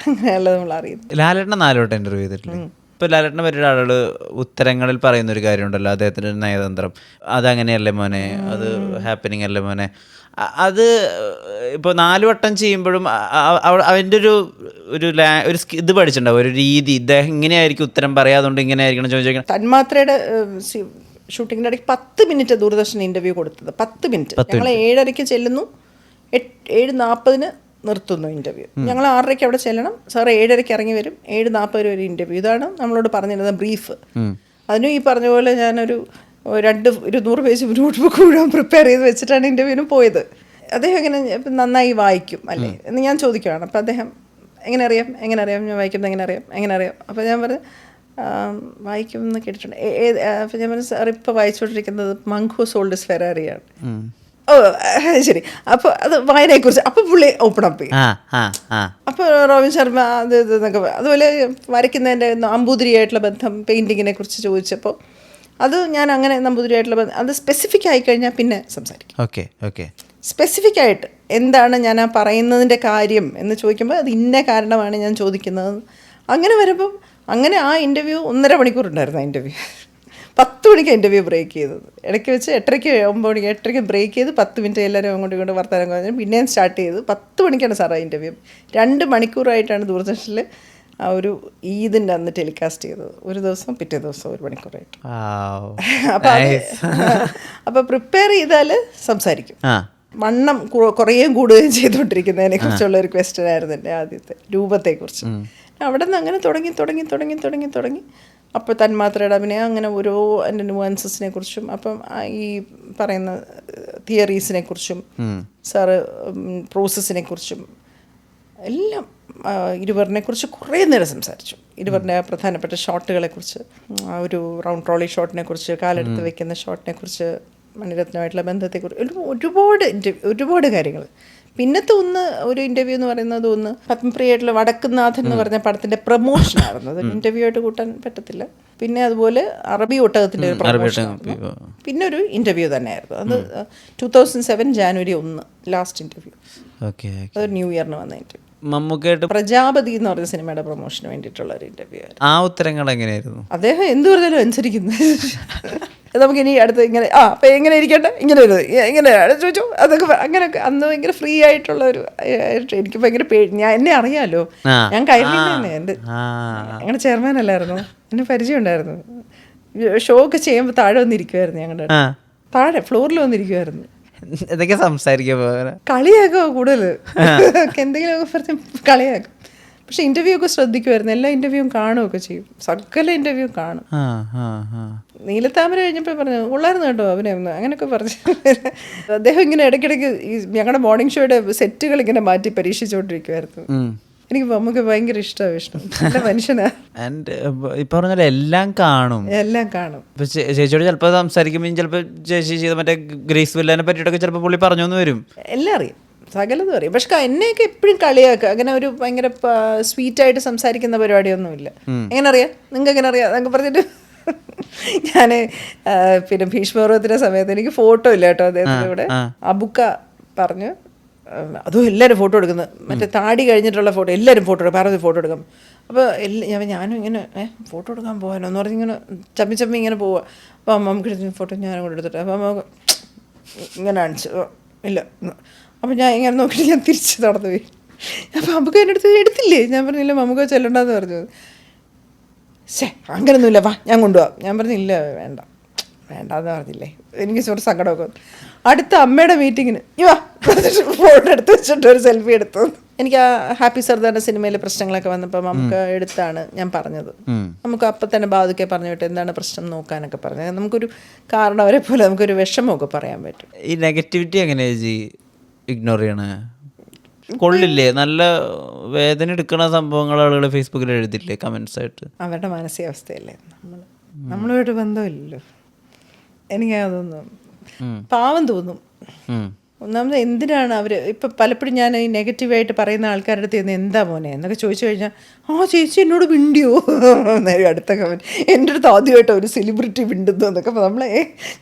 Speaker 2: അങ്ങനെയുള്ളത് നമ്മൾ അറിയുന്നു.
Speaker 1: ലാലേട്ടനെ 4 വട്ടം ഇൻ്റർവ്യൂ ചെയ്തിട്ടില്ലേ? ഇപ്പോൾ ലാലേട്ടനെ പറ്റിയ ആളുകൾ ഉത്തരങ്ങളിൽ പറയുന്നൊരു കാര്യമുണ്ടല്ലോ, അദ്ദേഹത്തിൻ്റെ ഒരു നയതന്ത്രം, അതങ്ങനെയല്ലേ മോനെ, അത് ഹാപ്പനിങ് അല്ലേ മോനെ. അത് ഇപ്പോൾ 4 വട്ടം ചെയ്യുമ്പോഴും അവൻ്റെ ഒരു ഇത് പഠിച്ചിട്ടുണ്ടാവും, ഒരു രീതി, ഇദ്ദേഹം ഇങ്ങനെയായിരിക്കും ഉത്തരം പറയാതുകൊണ്ട് ഇങ്ങനെയായിരിക്കണം ചോദിക്കണം.
Speaker 2: തന്മാത്രയുടെ ഷൂട്ടിങ്ങിൻ്റെ ഇടയ്ക്ക് 10 മിനിറ്റ് ദൂരദർശൻ ഇൻ്റർവ്യൂ കൊടുത്തത്. 10 മിനിറ്റ്. ഞങ്ങൾ 7:30 ചെല്ലുന്നു, 7:40 നിർത്തുന്നു ഇൻ്റർവ്യൂ. ഞങ്ങൾ 6:30 അവിടെ ചെല്ലണം. സാർ 7:30 ഇറങ്ങി വരും, 7:40 വരെ ഇൻ്റർവ്യൂ. ഇതാണ് നമ്മളോട് പറഞ്ഞിരുന്നത് ബ്രീഫ്. അതിനും ഈ പറഞ്ഞ പോലെ ഞാനൊരു 200 പേജ് നോട്ട് ബുക്ക് മുഴുവൻ പ്രിപ്പയർ ചെയ്ത് വെച്ചിട്ടാണ് ഇൻ്റർവ്യൂവിന് പോയത്. അദ്ദേഹം ഇങ്ങനെ നന്നായി വായിക്കും അല്ലേ എന്ന് ഞാൻ ചോദിക്കുകയാണ്. അപ്പോൾ അദ്ദേഹം എങ്ങനെ അറിയാം ഞാൻ വായിക്കുന്നത് എങ്ങനെ അറിയാം. അപ്പോൾ ഞാൻ പറഞ്ഞു വായിക്കും എന്ന് കേട്ടിട്ടുണ്ട്. അപ്പോൾ ഞാൻ പറഞ്ഞു സാർ ഇപ്പോൾ വായിച്ചുകൊണ്ടിരിക്കുന്നത് മങ്ക് ഹു സോൾഡ് ഹിസ് ഫെറാറിയാണ്. ഓ ശരി. അപ്പോൾ അത് വായനയെക്കുറിച്ച് അപ്പോൾ പുള്ളി ഓപ്പൺ അപ്പ് ചെയ്യും. അപ്പോൾ റോബിൻ ശർമ്മ അത് ഇതെന്നൊക്കെ. അതുപോലെ വരയ്ക്കുന്നതിൻ്റെ നമ്പൂതിരിയായിട്ടുള്ള ബന്ധം, പെയിൻറ്റിങ്ങിനെ കുറിച്ച് ചോദിച്ചപ്പോൾ അത് ഞാൻ അങ്ങനെ നമ്പൂതിരിയായിട്ടുള്ള ബന്ധം അത് സ്പെസിഫിക് ആയിക്കഴിഞ്ഞാൽ പിന്നെ സംസാരിക്കും.
Speaker 1: ഓക്കെ
Speaker 2: സ്പെസിഫിക് ആയിട്ട് എന്താണ് ഞാൻ ആ പറയുന്നതിൻ്റെ കാര്യം എന്ന് ചോദിക്കുമ്പോൾ അത് ഇന്ന കാരണമാണ് ഞാൻ ചോദിക്കുന്നത്. അങ്ങനെ വരുമ്പം അങ്ങനെ ആ ഇൻ്റർവ്യൂ 1.5 മണിക്കൂർ ഉണ്ടായിരുന്നു. ആ ഇൻ്റർവ്യൂ 10 മണിക്ക് ഇൻ്റർവ്യൂ ബ്രേക്ക് ചെയ്തത്. ഇടയ്ക്ക് വെച്ച് 8:30 9 മണിക്ക് 8:30 ബ്രേക്ക് ചെയ്ത് 10 മിനിറ്റ് എല്ലാവരും അങ്ങോട്ടും ഇങ്ങോട്ട് വർത്തമാനം കഴിഞ്ഞ് പിന്നെയും സ്റ്റാർട്ട് ചെയ്ത് 10 മണിക്കാണ് സാർ ആ ഇൻ്റർവ്യൂ. 2 മണിക്കൂറായിട്ടാണ് ദൂരദർശനിൽ ആ ഒരു ഈദിൻ്റെ അന്ന് ടെലികാസ്റ്റ് ചെയ്തത്. ഒരു ദിവസം പിറ്റേ ദിവസം 1 മണിക്കൂറായിട്ട്. അപ്പോൾ പ്രിപ്പയർ ചെയ്താൽ സംസാരിക്കും. വണ്ണം കുറേയും കൂടുകയും ചെയ്തുകൊണ്ടിരിക്കുന്നതിനെ കുറിച്ചുള്ള ഒരു ക്വസ്റ്റ്യൻ ആയിരുന്നു എൻ്റെ ആദ്യത്തെ രൂപത്തെക്കുറിച്ച്. അവിടെ നിന്ന് അങ്ങനെ തുടങ്ങി അപ്പോൾ തന്മാത്രയുടെ അഭിനയം, അങ്ങനെ ഓരോ എൻ്റെ ന്യൂവാൻസസിനെ കുറിച്ചും, അപ്പം ഈ പറയുന്ന തിയറീസിനെ കുറിച്ചും സാറ് പ്രോസസ്സിനെ കുറിച്ചും എല്ലാം ഇരുവറിനെ കുറിച്ച് കുറേ നേരം സംസാരിച്ചു. ഇരുവറിൻ്റെ പ്രധാനപ്പെട്ട ഷോട്ടുകളെക്കുറിച്ച്, ഒരു റൗണ്ട് ട്രോളി ഷോട്ടിനെ കുറിച്ച്, കാലെടുത്ത് വെക്കുന്ന ഷോട്ടിനെ കുറിച്ച്, മണിരത്നമായിട്ടുള്ള ബന്ധത്തെക്കുറിച്ച് ഒരുപാട് കാര്യങ്ങൾ. പിന്നത്തെ ഒരു ഇൻ്റർവ്യൂ എന്ന് പറയുന്നത് പത്മപ്രിയായിട്ടുള്ള വടക്കുന്നാഥൻ എന്ന് പറഞ്ഞ പടത്തിൻ്റെ പ്രൊമോഷനായിരുന്നു. അത് ഇൻ്റർവ്യൂ ആയിട്ട് കൂട്ടാൻ പറ്റത്തില്ല. പിന്നെ അതുപോലെ അറബി ഒട്ടകത്തിൻ്റെ ഒരു പ്രൊമോഷൻ, പിന്നെ ഒരു ഇൻ്റർവ്യൂ തന്നെയായിരുന്നു. അത് 2007 ജാനുവരി 1 ലാസ്റ്റ് ഇൻ്റർവ്യൂ. അത് ന്യൂ ഇയറിന് വന്ന ഇൻ്റർവ്യൂ.
Speaker 1: മമ്മൂക്കായിട്ട്
Speaker 2: പ്രജാപതി എന്ന് പറഞ്ഞ സിനിമയുടെ പ്രൊമോഷന് വേണ്ടിയിട്ടുള്ള ഒരു ഇൻ്റർവ്യൂ ആയിരുന്നു.
Speaker 1: ആ ഉത്തരങ്ങൾ എങ്ങനെയായിരുന്നു?
Speaker 2: അദ്ദേഹം എന്ത് പറഞ്ഞാലും അനുസരിക്കുന്നു. നമുക്ക് ഇനി അടുത്ത് ഇങ്ങനെ അപ്പം എങ്ങനെ ഇരിക്കട്ടെ, ഇങ്ങനെ ഇങ്ങനെ ചോദിച്ചു അതൊക്കെ അങ്ങനെയൊക്കെ. അന്ന് ഭയങ്കര ഫ്രീ ആയിട്ടുള്ള ഒരു, എനിക്ക് ഭയങ്കര ഞാൻ എന്നെ അറിയാലോ, ഞാൻ കയറിയില്ലേ, എൻ്റെ ഞങ്ങളുടെ ചെയർമാൻ അല്ലായിരുന്നു, എന്നെ പരിചയം ഉണ്ടായിരുന്നു. ഷോ ഒക്കെ ചെയ്യുമ്പോൾ താഴെ വന്നിരിക്കുമായിരുന്നു, ഞങ്ങളുടെ താഴെ ഫ്ലോറിൽ വന്നിരിക്കുമായിരുന്നു.
Speaker 1: ഇതൊക്കെ സംസാരിക്കാൻ
Speaker 2: കളിയാക്കോ കൂടുതൽ എന്തെങ്കിലുമൊക്കെ പറഞ്ഞ് കളിയാക്കും. പക്ഷെ ഇൻ്റർവ്യൂ ഒക്കെ ശ്രദ്ധിക്കുമായിരുന്നു. എല്ലാ ഇൻ്റർവ്യൂവും കാണുകയൊക്കെ ചെയ്യും, സകല ഇൻ്റർവ്യൂ കാണും. നീലത്താമര കഴിഞ്ഞപ്പോൾ പറഞ്ഞു കൊള്ളായിരുന്നു കേട്ടോ അഭിനയം, അങ്ങനെയൊക്കെ പറഞ്ഞു. അദ്ദേഹം ഇങ്ങനെ ഇടയ്ക്കിടയ്ക്ക് ഈ ഞങ്ങളുടെ മോർണിംഗ് ഷോയുടെ സെറ്റുകൾ ഇങ്ങനെ മാറ്റി പരീക്ഷിച്ചുകൊണ്ടിരിക്കുമായിരുന്നു. എനിക്ക് നമുക്ക് ഭയങ്കര ഇഷ്ടമാണ് വിഷ്ണു, നല്ല മനുഷ്യനാ.
Speaker 1: ഇപ്പൊ പറഞ്ഞാൽ എല്ലാം കാണും.
Speaker 2: ഇപ്പൊ
Speaker 1: ചേച്ചിയോട് ചിലപ്പോൾ സംസാരിക്കുമ്പോൾ ചിലപ്പോൾ ചേച്ചി ചെയ്ത മറ്റേ ഗ്രേസ് വില്ലാനെ പറ്റിയിട്ടൊക്കെ ചിലപ്പോൾ പുള്ളി പറഞ്ഞു എന്ന് വരും.
Speaker 2: എല്ലാം അറിയാം, സകലതും അറിയാം. പക്ഷെ എന്നെയൊക്കെ എപ്പോഴും കളിയാക്കുക, അങ്ങനെ ഒരു ഭയങ്കര സ്വീറ്റായിട്ട് സംസാരിക്കുന്ന പരിപാടിയൊന്നുമില്ല. എങ്ങനെ അറിയാം, നിങ്ങൾക്ക് എങ്ങനെ അറിയാം എന്നൊക്കെ പറഞ്ഞിട്ട്. ഞാൻ പിന്നെ ഭീഷ്മപർവ്വത്തിൻ്റെ സമയത്ത് എനിക്ക് ഫോട്ടോ ഇല്ല കേട്ടോ അദ്ദേഹത്തിൻ്റെ കൂടെ. അബുക്ക പറഞ്ഞു അതും എല്ലാവരും ഫോട്ടോ എടുക്കുന്നത്, മറ്റേ താടി കഴിഞ്ഞിട്ടുള്ള ഫോട്ടോ എല്ലാവരും ഫോട്ടോ എടുക്കും, പാർവതി ഫോട്ടോ എടുക്കാം. അപ്പോൾ ഞാനും ഇങ്ങനെ ഫോട്ടോ എടുക്കാൻ പോകാനോ എന്ന് പറഞ്ഞ് ഇങ്ങനെ ചമ്മി ഇങ്ങനെ പോവുക. അപ്പോൾ അമ്മമ്മക്ക് എടുത്ത ഫോട്ടോ ഞാനും കൂടെ എടുത്തിട്ട് അപ്പോൾ അമ്മ ഇങ്ങനെ കാണിച്ചു ഇല്ല. അപ്പോൾ ഞാൻ ഇങ്ങനെ നോക്കിയിട്ട് ഞാൻ തിരിച്ച് നടന്നു പോയി. അപ്പോൾ നമുക്ക് എൻ്റെ അടുത്ത് എടുത്തില്ലേ, ഞാൻ പറഞ്ഞില്ല മമ്മൂക്ക ചെല്ലണ്ടെന്ന് പറഞ്ഞു. അങ്ങനെയൊന്നുമില്ല, വാ ഞാൻ കൊണ്ടുപോകാം. ഞാൻ പറഞ്ഞില്ല വേണ്ടെന്ന് പറഞ്ഞില്ലേ, എനിക്ക് ഒരു സങ്കടമൊക്കെ. അടുത്ത അമ്മയുടെ മീറ്റിങ്ങിന് ഫോട്ടോ എടുത്ത് വെച്ചിട്ട് ഒരു സെൽഫി എടുത്തു. എനിക്ക് ആ ഹാപ്പി സർദാറിൻ്റെ സിനിമയിലെ പ്രശ്നങ്ങളൊക്കെ വന്നപ്പോൾ നമുക്ക് എടുത്താണ് ഞാൻ പറഞ്ഞത്. നമുക്ക് അപ്പം തന്നെ ബാധുക്കെ പറഞ്ഞു വിട്ട് എന്താണ് പ്രശ്നം നോക്കാനൊക്കെ പറഞ്ഞത്. നമുക്കൊരു കാരണവരെ പോലെ നമുക്കൊരു വിഷമമൊക്കെ പറയാൻ പറ്റും.
Speaker 1: ഈ നെഗറ്റിവിറ്റി എങ്ങനെയാ ഇഗ്നോർ ചെയ്യണേ? കൊള്ളില്ലേ? നല്ല വേദന എടുക്കുന്ന സംഭവങ്ങൾ ആളുകൾ ഫേസ്ബുക്കിൽ എഴുതില്ലേ കമന്റ്സ് ആയിട്ട്?
Speaker 2: അവരുടെ മാനസികാവസ്ഥയല്ലേ, നമ്മളുമായിട്ട് ബന്ധമില്ലല്ലോ. എനിക്ക് അതൊന്നും പാവം തോന്നും. ഒന്നാമത് എന്തിനാണ് അവർ ഇപ്പം പലപ്പോഴും ഞാൻ ഈ നെഗറ്റീവായിട്ട് പറയുന്ന ആൾക്കാരുടെ അടുത്ത് നിന്ന് എന്താ മോനെ എന്നൊക്കെ ചോദിച്ചു കഴിഞ്ഞാൽ, ആ ചേച്ചി എന്നോട് മിണ്ടിയോ നേരം അടുത്ത കമൻറ്റ്, എൻ്റെ അടുത്ത് ആദ്യമായിട്ട് ഒരു സെലിബ്രിറ്റി മിണ്ടുന്നു എന്നൊക്കെ. അപ്പോൾ നമ്മളെ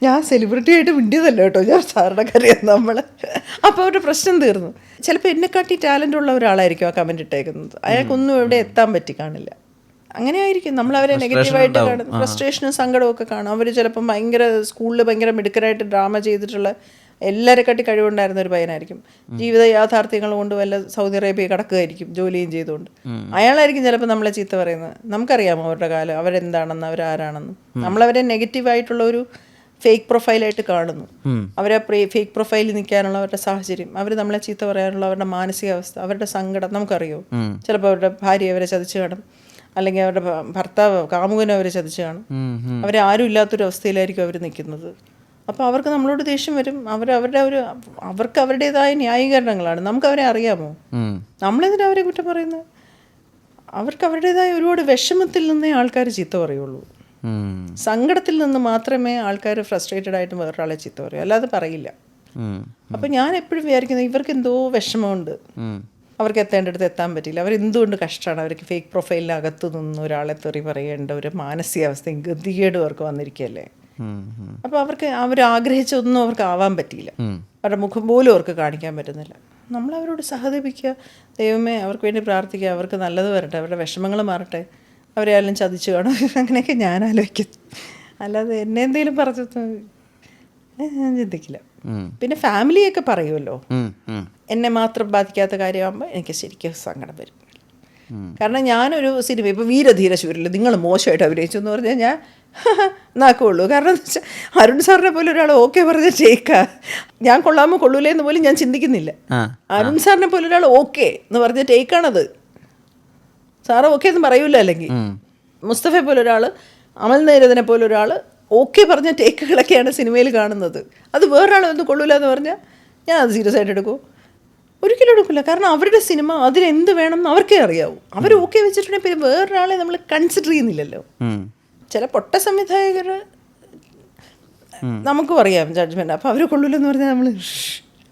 Speaker 2: ഞാൻ സെലിബ്രിറ്റി ആയിട്ട് മിണ്ടിയതല്ല കേട്ടോ, ഞാൻ സാധാരണക്കാരിയാണ് നമ്മൾ. അപ്പോൾ അവരുടെ പ്രശ്നം തീർന്നു. ചിലപ്പോൾ എന്നെക്കാട്ടി ടാലൻ്റ് ഉള്ള ഒരാളായിരിക്കും ആ കമൻറ്റ് ഇട്ടേക്കുന്നത്, അയാൾക്കൊന്നും എവിടെ എത്താൻ പറ്റി കാണില്ല. അങ്ങനെ ആയിരിക്കും നമ്മൾ അവരെ നെഗറ്റീവായിട്ട് കാണും, ഫ്രസ്ട്രേഷനും സങ്കടവും ഒക്കെ കാണും. അവർ ചിലപ്പം ഭയങ്കര സ്കൂളിൽ ഭയങ്കര മിടുക്കരായിട്ട് ഡ്രാമ ചെയ്തിട്ടുള്ള എല്ലാവരെക്കാട്ടി കഴിവുണ്ടായിരുന്ന ഒരു പയ്യനായിരിക്കും. ജീവിത യാഥാർത്ഥ്യങ്ങൾ കൊണ്ട് വല്ല സൗദി അറേബ്യ കിടക്കുകയായിരിക്കും ജോലിയും ചെയ്തുകൊണ്ട്. അയാളായിരിക്കും ചിലപ്പോൾ നമ്മളെ ചീത്ത പറയുന്നത്. നമുക്കറിയാമോ അവരുടെ കാലം, അവരെന്താണെന്ന്, അവരാരാണെന്ന്. നമ്മളവരെ നെഗറ്റീവായിട്ടുള്ള ഒരു ഫേക്ക് പ്രൊഫൈലായിട്ട് കാണുന്നു. അവരെ ഫേക്ക് പ്രൊഫൈലിൽ നിൽക്കാനുള്ള അവരുടെ സാഹചര്യം, അവർ നമ്മളെ ചീത്ത പറയാനുള്ള അവരുടെ മാനസികാവസ്ഥ, അവരുടെ സങ്കടം നമുക്കറിയോ. ചിലപ്പോൾ അവരുടെ ഭാര്യ അവരെ ചതിച്ചു കാണും, അല്ലെങ്കിൽ അവരുടെ ഭർത്താവ് കാമുകനും അവരെ ചതിച്ചു കാണും. അവരെ ആരും ഇല്ലാത്തൊരു അവസ്ഥയിലായിരിക്കും അവർ നിൽക്കുന്നത്. അപ്പോൾ അവർക്ക് നമ്മളോട് ദേഷ്യം വരും. അവർക്ക് അവരുടേതായ ന്യായീകരണങ്ങളാണ്. നമുക്ക് അവരെ അറിയാമോ? നമ്മളെന്തിനാ അവരെ കുറ്റം പറയുന്നത്? അവർക്ക് അവരുടേതായ ഒരുപാട് വിഷമത്തിൽ നിന്നേ ആൾക്കാർ ചീത്ത പറയുള്ളൂ. സങ്കടത്തിൽ നിന്ന് മാത്രമേ ആൾക്കാർ ഫ്രസ്ട്രേറ്റഡ് ആയിട്ട് വേറൊരാളെ ചീത്ത പറയൂ, അല്ലാതെ പറയില്ല. അപ്പം ഞാൻ എപ്പോഴും വിചാരിക്കുന്നത് ഇവർക്ക് എന്തോ വിഷമമുണ്ട്, അവർക്ക് എത്തേണ്ടടുത്ത് എത്താൻ പറ്റില്ല, അവരെന്തുകൊണ്ട് കഷ്ടമാണ്, അവർക്ക് ഫേക്ക് പ്രൊഫൈലിനകത്ത് നിന്ന് ഒരാളെ തെറി പറയേണ്ട ഒരു മാനസികാവസ്ഥയും ഗതികേടും അവർക്ക് വന്നിരിക്കുകയല്ലേ. അപ്പോൾ അവർക്ക് അവരാഗ്രഹിച്ചൊന്നും അവർക്ക് ആവാൻ പറ്റിയില്ല, അവരുടെ മുഖം പോലും അവർക്ക് കാണിക്കാൻ പറ്റുന്നില്ല. നമ്മളവരോട് സഹതപിക്കുക, ദൈവമേ അവർക്ക് വേണ്ടി പ്രാർത്ഥിക്കുക, അവർക്ക് നല്ലത് വരട്ടെ, അവരുടെ വിഷമങ്ങൾ മാറട്ടെ, അവരെ ആരെങ്കിലും ചതിച്ചു കാണും, അങ്ങനെയൊക്കെ ഞാൻ ആലോചിക്കും. അല്ലാതെ എന്നെ എന്തെങ്കിലും പറഞ്ഞു ഞാൻ ചിന്തിക്കില്ല. പിന്നെ ഫാമിലിയൊക്കെ പറയുമല്ലോ, എന്നെ മാത്രം ബാധിക്കാത്ത കാര്യമാകുമ്പോൾ എനിക്ക് ശരിക്കും സങ്കടം വരും. കാരണം ഞാനൊരു സിനിമ ഇപ്പോൾ വീരധീരശൂരിൽ നിങ്ങൾ മോശമായിട്ട് അഭിനയിച്ചു എന്ന് പറഞ്ഞാൽ ഞാൻ നാക്കുള്ളൂ. കാരണം എന്താ വെച്ചാൽ അരുൺ സാറിനെ പോലെ ഒരാൾ ഓക്കെ പറഞ്ഞ ടേക്കാ, ഞാൻ കൊള്ളാമോ കൊള്ളൂലേ എന്ന് പോലും ഞാൻ ചിന്തിക്കുന്നില്ല. അരുൺ സാറിനെ പോലെ ഒരാൾ ഓക്കെ എന്ന് പറഞ്ഞ ടേക്കാണത്. സാറ് ഓക്കെ എന്ന് പറയൂല. അല്ലെങ്കിൽ മുസ്തഫയെ പോലെ ഒരാൾ, അമൽ നൈരദിനെ പോലെ ഒരാൾ ഓക്കെ പറഞ്ഞ ടേക്കുകളൊക്കെയാണ് സിനിമയിൽ കാണുന്നത്. അത് വേറൊരാൾ ഒന്നും കൊള്ളൂല എന്ന് പറഞ്ഞാൽ ഞാൻ അത് സീരിയസ് ആയിട്ട് എടുക്കുമോ? ഒരിക്കലും എടുക്കില്ല. കാരണം അവരുടെ സിനിമ അതിലെന്ത് വേണം എന്ന് അവർക്കേ അറിയാവൂ. അവർ ഓക്കെ വെച്ചിട്ടുണ്ടെങ്കിൽ പിന്നെ വേറൊരാളെ നമ്മൾ കൺസിഡർ ചെയ്യുന്നില്ലല്ലോ. ചില പൊട്ട സംവിധായകർ നമുക്കും അറിയാം ജഡ്ജ്മെൻറ്റ്, അപ്പോൾ അവർ കൊള്ളൂലെന്ന് പറഞ്ഞാൽ നമ്മൾ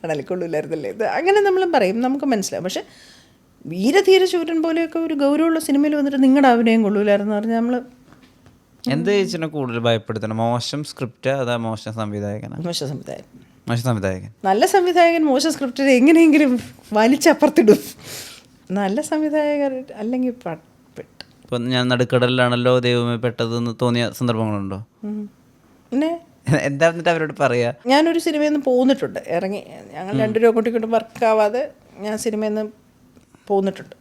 Speaker 2: ആണല്ലേ കൊള്ളൂലായിരുന്നല്ലേ ഇത് അങ്ങനെ നമ്മൾ പറയും, നമുക്ക് മനസ്സിലാവും. പക്ഷെ വീരധീരശൂരൻ പോലെയൊക്കെ ഒരു ഗൗരവമുള്ള സിനിമയിൽ വന്നിട്ട് നിങ്ങളുടെ അഭിനയം കൊള്ളൂലായിരുന്നു പറഞ്ഞാൽ നമ്മൾ
Speaker 1: എന്ത് ചേച്ചിനെ കൂടുതൽ ഭയപ്പെടുത്തണം? മോശം സ്ക്രിപ്റ്റ് അതാ മോശം സംവിധായകൻ?
Speaker 2: മോശം സംവിധായകൻ.
Speaker 1: മോശം സംവിധായകൻ. നല്ല
Speaker 2: സംവിധായകൻ മോശം സ്ക്രിപ്റ്റിനെ എങ്ങനെയെങ്കിലും വലിച്ചപ്പുറത്തിടും. നല്ല സംവിധായകർ അല്ലെങ്കിൽ
Speaker 1: ഇപ്പം ഞാൻ നടുക്കടലിലാണല്ലോ ദൈവമേ പെട്ടതെന്ന് തോന്നിയ സന്ദർഭങ്ങളുണ്ടോ?
Speaker 2: പിന്നെ
Speaker 1: എന്താ എന്നിട്ട് അവരോട് പറയാ?
Speaker 2: ഞാനൊരു സിനിമയിൽ നിന്ന് പോന്നിട്ടുണ്ട്, ഇറങ്ങി ഞങ്ങൾ 2 രൂപ കൂട്ടിക്കൊണ്ട് വർക്കാവാതെ ഞാൻ സിനിമയിൽ നിന്ന് പോന്നിട്ടുണ്ട്.